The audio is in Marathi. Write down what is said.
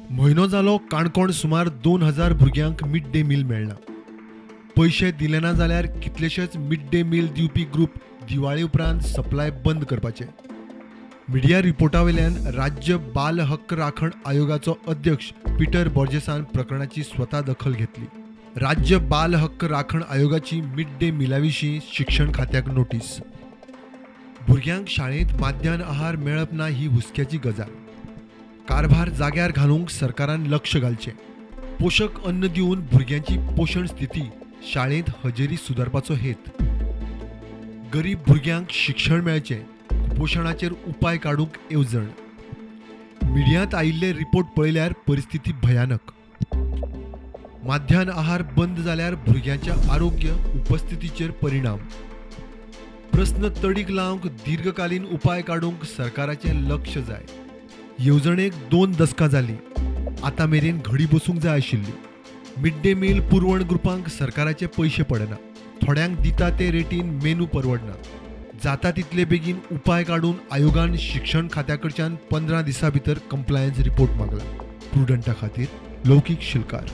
म्हयनो जालो काणकोण सुमार 2000 भुरग्यांक मिड डे मील मेळना. पैसे दिले ना जाल्यार कितलेशेच मिड डे मील दिवपी ग्रूप दिवाळी उपरांत सप्लाय बंद करपाचे. मिडिया रिपोर्टावेल्यान राज्य बाल हक्क राखण आयोगाचो अध्यक्ष पीटर बोर्जेसान प्रकरणाची स्वता दखल घेतली. राज्य बाल हक्क राखण आयोगाची मिड डे मिलाविशीं शिक्षण खात्याक नोटीस. भुरग्यांक शाळेंत माध्यान आहार मेळप ना ही हुस्क्याची गजाल. कारभार जाग्यार घालूंक सरकारान लक्ष घालचें. पोषक अन्न दिवन भुरग्यांची पोषण स्थिती शाळेंत हजेरी सुदारपाचो हेत. गरीब भुरग्यांक शिक्षण मेळचें, कुपोशणाचेर उपाय काडूंक येवजण. मिडियांत आयिल्ले रिपोर्ट पळयल्यार परिस्थिती भयानक. माध्यान आहार बंद जाल्यार भुरग्यांच्या आरोग्य उपस्थितीचेर परिणाम. प्रस्न तडीक लावंक दीर्घकालीन उपाय काडूंक सरकाराचें लक्ष जाय. येवजणेक 2 दशकां जालीं, आतां मेरेन घडी बसूंक जाय आशिल्ली. मिड डे मील पुरवण ग्रुपांक सरकाराचे पयशे पडना. थोड्यांक दिता ते रेटीन मेनू परवडना. जाता तितले बेगीन उपाय काडून आयोगान शिक्षण खात्या कडच्यान 15 दिसां भितर कंप्लायन्स रिपोर्ट मागला. प्रुडंटा खातीर लौकीक शिलकार.